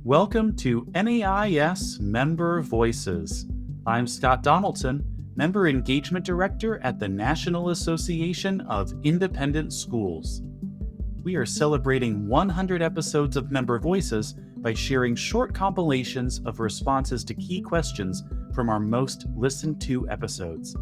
Welcome to NAIS Member Voices. I'm Scott Donaldson, Member Engagement Director at the National Association of Independent Schools. We are celebrating 100 episodes of Member Voices by sharing short compilations of responses to key questions from our most listened to episodes.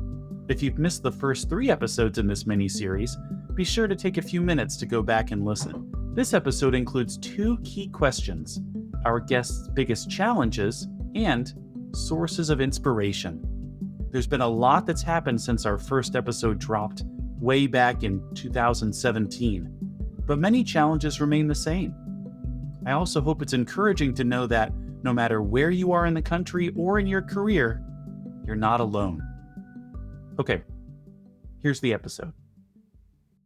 If you've missed the first 3 episodes in this mini-series, be sure to take a few minutes to go back and listen. This episode includes 2 key questions: our guests' biggest challenges and sources of inspiration. There's been a lot that's happened since our first episode dropped way back in 2017, but many challenges remain the same. I also hope it's encouraging to know that no matter where you are in the country or in your career, you're not alone. Okay, here's the episode.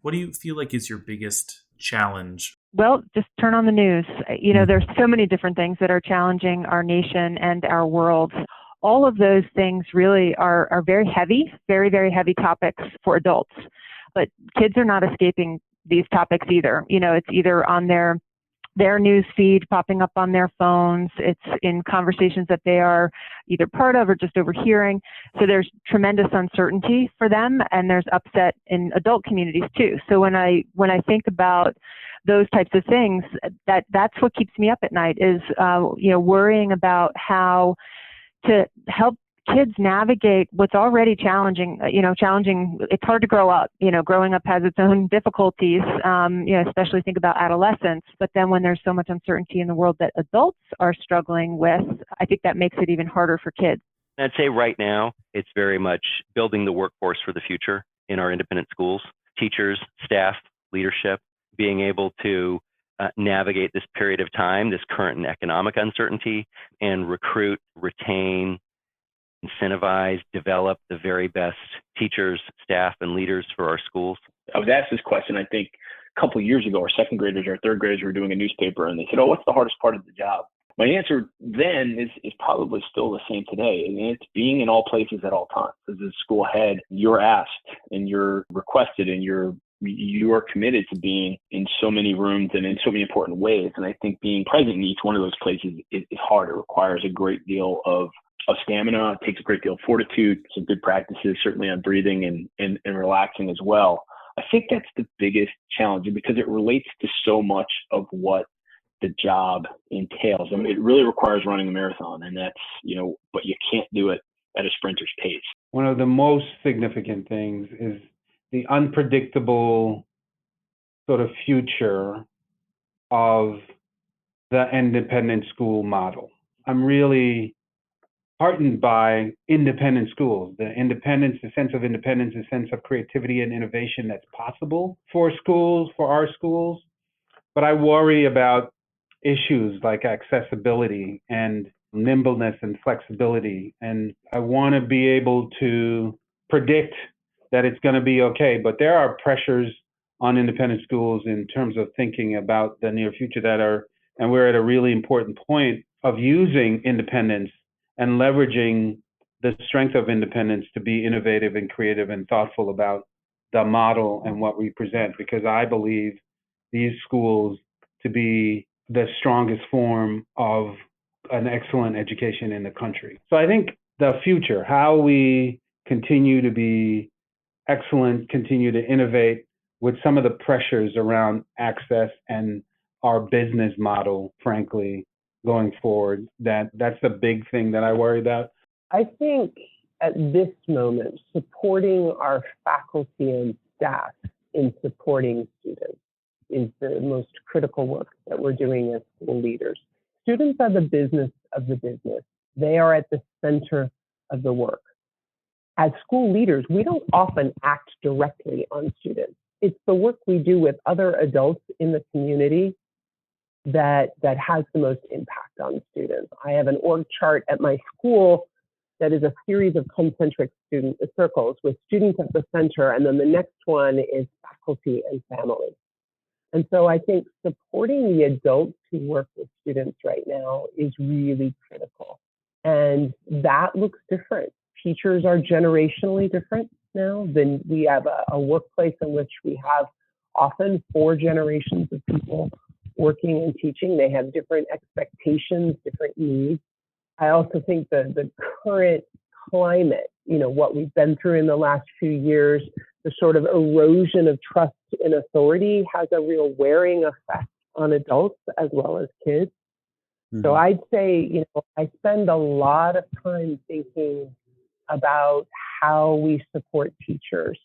What do you feel like is your biggest challenge? Well, just turn on the news. There's so many different things that are challenging our nation and our world. All of those things really are very heavy, very, very heavy topics for adults. But kids are not escaping these topics either. It's either on their news feed popping up on their phones. It's in conversations that they are either part of or just overhearing. So there's tremendous uncertainty for them, and there's upset in adult communities too. So when I think about those types of things, that's what keeps me up at night is worrying about how to help kids navigate what's already challenging. It's hard to grow up. Growing up has its own difficulties. Especially think about adolescence. But then when there's so much uncertainty in the world that adults are struggling with, I think that makes it even harder for kids. I'd say right now, it's very much building the workforce for the future in our independent schools. Teachers, staff, leadership, being able to navigate this period of time, this current economic uncertainty, and recruit, retain, incentivize, develop the very best teachers, staff, and leaders for our schools. I was asked this question, I think, a couple of years ago. Our second graders or third graders were doing a newspaper, and they said, what's the hardest part of the job? My answer then is probably still the same today, and it's being in all places at all times. As a school head, you're asked and you're requested and you are committed to being in so many rooms and in so many important ways. And I think being present in each one of those places is hard. It requires a great deal of stamina. It takes a great deal of fortitude, some good practices, certainly on breathing and relaxing as well. I think that's the biggest challenge because it relates to so much of what the job entails. I mean, it really requires running a marathon, and that's, but you can't do it at a sprinter's pace. One of the most significant things is the unpredictable sort of future of the independent school model. I'm really heartened by independent schools, the independence, the sense of independence, the sense of creativity and innovation that's possible for schools, for our schools. But I worry about issues like accessibility and nimbleness and flexibility. And I want to be able to predict that it's going to be okay. But there are pressures on independent schools in terms of thinking about the near future and we're at a really important point of using independence and leveraging the strength of independence to be innovative and creative and thoughtful about the model and what we present, because I believe these schools to be the strongest form of an excellent education in the country. So I think the future, how we continue to be excellent, continue to innovate with some of the pressures around access and our business model, frankly, going forward, that's the big thing that I worry about. I think at this moment, supporting our faculty and staff in supporting students is the most critical work that we're doing as school leaders. Students are the business of the business. They are at the center of the work. As school leaders, we don't often act directly on students. It's the work we do with other adults in the community that has the most impact on students. I have an org chart at my school that is a series of concentric student circles with students at the center, and then the next one is faculty and family. And so I think supporting the adults who work with students right now is really critical. And that looks different. Teachers are generationally different now. Than we have a workplace in which we have often 4 generations of people working and teaching. They have different expectations, different needs. I also think the current climate, what we've been through in the last few years, the sort of erosion of trust in authority has a real wearing effect on adults as well as kids. Mhm. So I'd say, I spend a lot of time thinking about how we support teachers,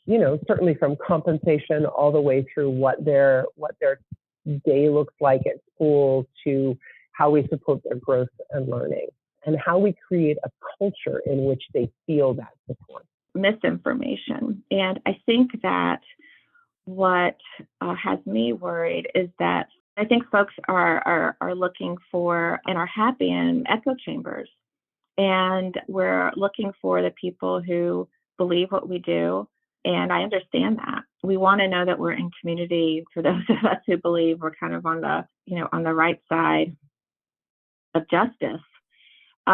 certainly from compensation all the way through what their day looks like at school to how we support their growth and learning and how we create a culture in which they feel that support. Misinformation. And I think that what has me worried is that I think folks are looking for and are happy in echo chambers. And we're looking for the people who believe what we do. And I understand that. We want to know that we're in community for those of us who believe we're kind of on the right side of justice.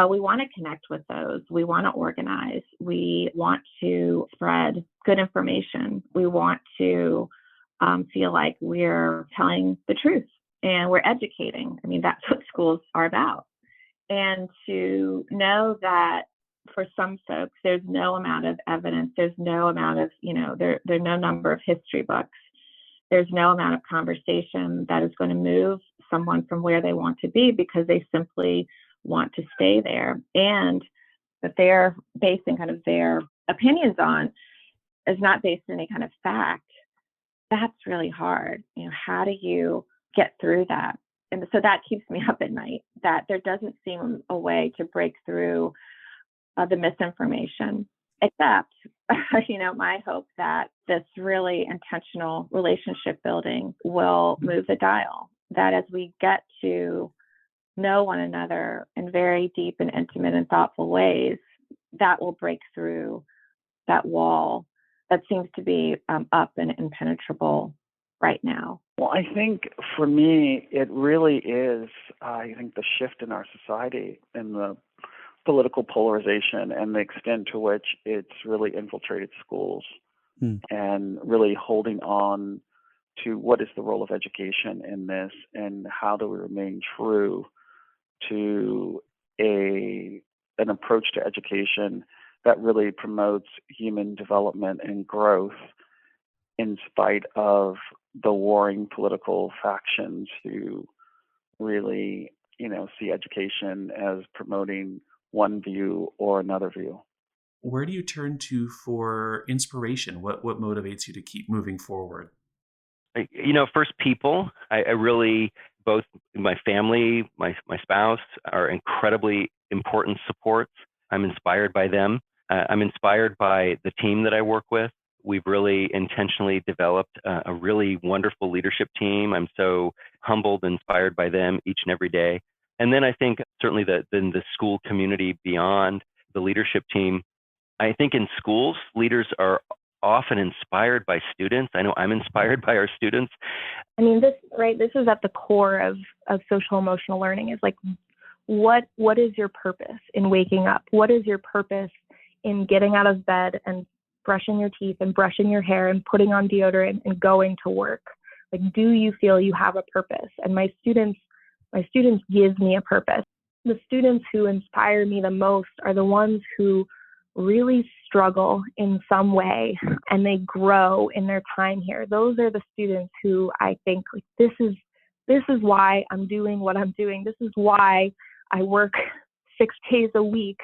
We want to connect with those. We want to organize. We want to spread good information. We want to feel like we're telling the truth and we're educating. I mean, that's what schools are about. And to know that for some folks, there's no amount of evidence, there's no amount of, there are no number of history books, there's no amount of conversation that is going to move someone from where they want to be because they simply want to stay there. And that they're basing kind of their opinions on is not based on any kind of fact. That's really hard. How do you get through that? And so that keeps me up at night, that there doesn't seem a way to break through the misinformation, except, my hope that this really intentional relationship building will move the dial, that as we get to know one another in very deep and intimate and thoughtful ways, that will break through that wall that seems to be up and impenetrable right now. Well, I think for me, it really is, the shift in our society and the political polarization and the extent to which it's really infiltrated schools and really holding on to what is the role of education in this and how do we remain true to an approach to education that really promotes human development and growth in spite of the warring political factions who really, see education as promoting one view or another view. Where do you turn to for inspiration? What motivates you to keep moving forward? First people. I really, both my family, my spouse are incredibly important supports. I'm inspired by them. I'm inspired by the team that I work with. We've really intentionally developed a really wonderful leadership team. I'm so humbled and inspired by them each and every day. And then I think certainly the school community beyond the leadership team. I think in schools, leaders are often inspired by students. I know I'm inspired by our students. I mean, this is at the core of social emotional learning is like, what is your purpose in waking up? What is your purpose in getting out of bed and brushing your teeth and brushing your hair and putting on deodorant and going to work? Like, do you feel you have a purpose? And my students give me a purpose. The students who inspire me the most are the ones who really struggle in some way and they grow in their time here. Those are the students who I think like, this is why I'm doing what I'm doing. This is why I work 6 days a week.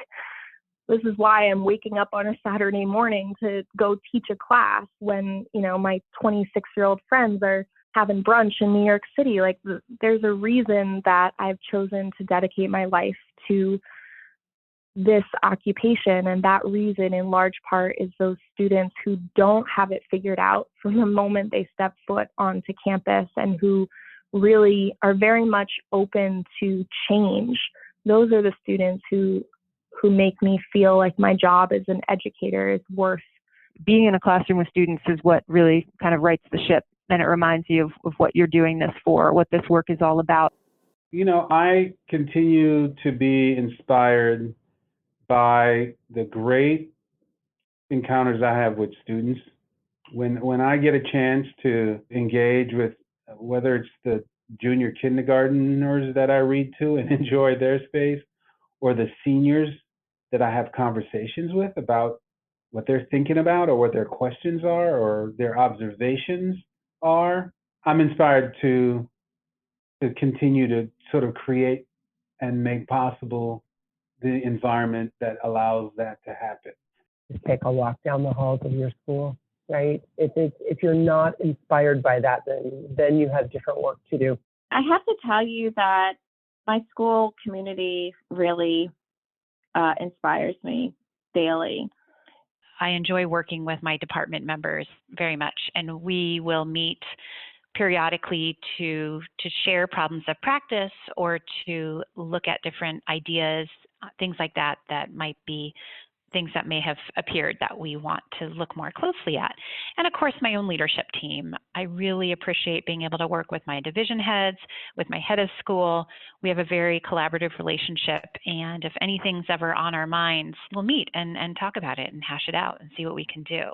This is why I'm waking up on a Saturday morning to go teach a class when, my 26-year-old friends are having brunch in New York City. Like, there's a reason that I've chosen to dedicate my life to this occupation. And that reason, in large part, is those students who don't have it figured out from the moment they step foot onto campus and who really are very much open to change. Those are the students who make me feel like my job as an educator is worth. Being in a classroom with students is what really kind of rights the ship, and it reminds you of what you're doing this for, what this work is all about. I continue to be inspired by the great encounters I have with students. When I get a chance to engage with, whether it's the junior kindergartners that I read to and enjoy their space, or the seniors that I have conversations with about what they're thinking about or what their questions are or their observations are. I'm inspired to continue to sort of create and make possible the environment that allows that to happen. Just take a walk down the halls of your school, right? If you're not inspired by that, then you have different work to do. I have to tell you that my school community really inspires me daily. I enjoy working with my department members very much, and we will meet periodically to share problems of practice or to look at different ideas, things like that might be things that may have appeared that we want to look more closely at. And of course, my own leadership team. I really appreciate being able to work with my division heads, with my head of school. We have a very collaborative relationship, and if anything's ever on our minds, we'll meet and talk about it and hash it out and see what we can do.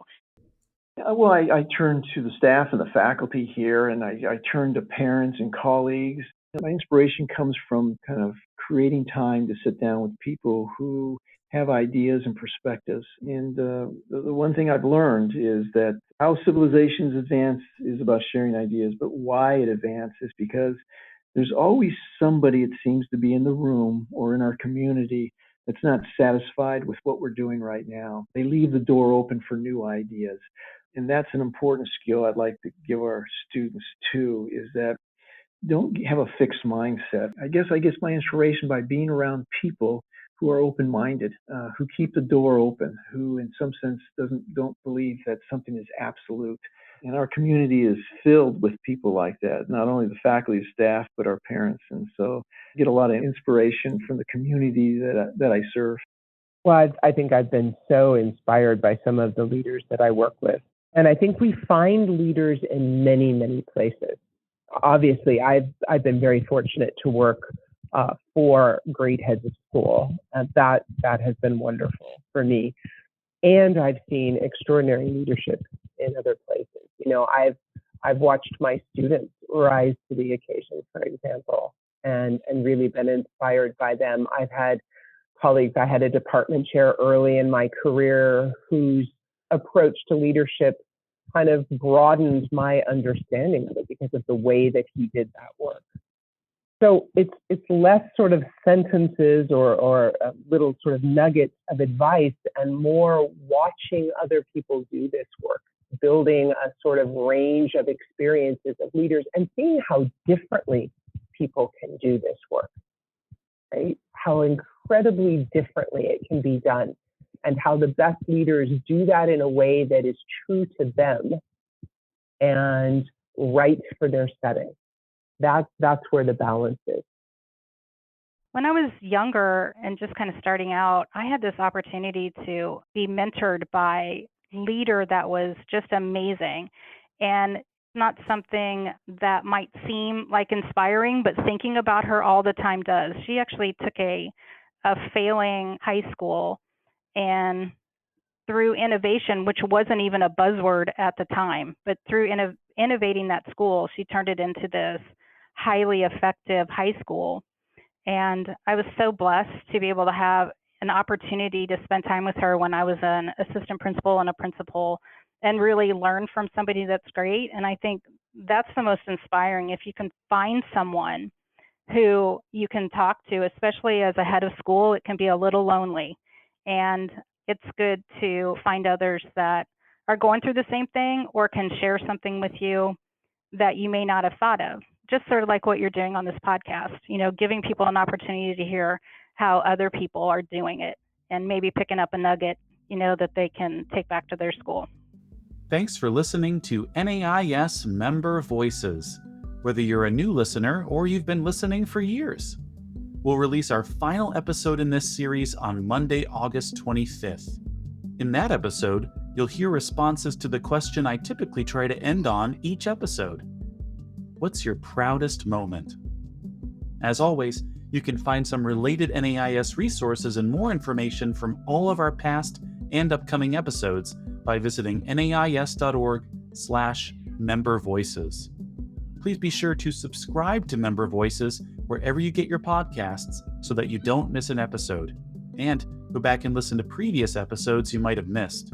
Well, I turn to the staff and the faculty here, and I turn to parents and colleagues. My inspiration comes from kind of creating time to sit down with people who have ideas and perspectives. And the one thing I've learned is that how civilizations advance is about sharing ideas, but why it advances because there's always somebody, it seems to be in the room or in our community, that's not satisfied with what we're doing right now. They leave the door open for new ideas. And that's an important skill I'd like to give our students too, is that don't have a fixed mindset. I guess my inspiration by being around people who are open-minded, who keep the door open, who in some sense don't believe that something is absolute. And our community is filled with people like that, not only the faculty, staff, but our parents. And so I get a lot of inspiration from the community that I serve. Well, I think I've been so inspired by some of the leaders that I work with. And I think we find leaders in many, many places. Obviously, I've been very fortunate to work for great heads of school. That has been wonderful for me. And I've seen extraordinary leadership in other places. You know, I've watched my students rise to the occasion, for example, and really been inspired by them. I've had colleagues, I had a department chair early in my career whose approach to leadership kind of broadened my understanding of it because of the way that he did that work. So it's less sort of sentences or little sort of nuggets of advice and more watching other people do this work, building a sort of range of experiences of leaders and seeing how differently people can do this work, right? How incredibly differently it can be done and how the best leaders do that in a way that is true to them and right for their setting. That's where the balance is. When I was younger and just kind of starting out, I had this opportunity to be mentored by a leader that was just amazing. And not something that might seem like inspiring, but thinking about her all the time does. She actually took a failing high school and through innovation, which wasn't even a buzzword at the time, but through innovating that school, she turned it into this highly effective high school. And I was so blessed to be able to have an opportunity to spend time with her when I was an assistant principal and a principal and really learn from somebody that's great. And I think that's the most inspiring. If you can find someone who you can talk to, especially as a head of school, it can be a little lonely. And it's good to find others that are going through the same thing or can share something with you that you may not have thought of. Just sort of like what you're doing on this podcast, you know, giving people an opportunity to hear how other people are doing it and maybe picking up a nugget, you know, that they can take back to their school. Thanks for listening to NAIS Member Voices, whether you're a new listener or you've been listening for years. We'll release our final episode in this series on Monday, August 25th. In that episode, you'll hear responses to the question I typically try to end on each episode. What's your proudest moment? As always, you can find some related NAIS resources and more information from all of our past and upcoming episodes by visiting nais.org/membervoices. Please be sure to subscribe to Member Voices wherever you get your podcasts so that you don't miss an episode. And go back and listen to previous episodes you might have missed.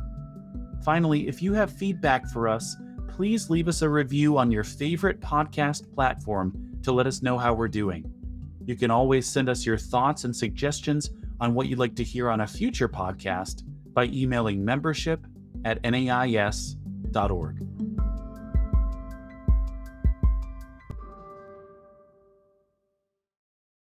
Finally, if you have feedback for us, please leave us a review on your favorite podcast platform to let us know how we're doing. You can always send us your thoughts and suggestions on what you'd like to hear on a future podcast by emailing membership@nais.org.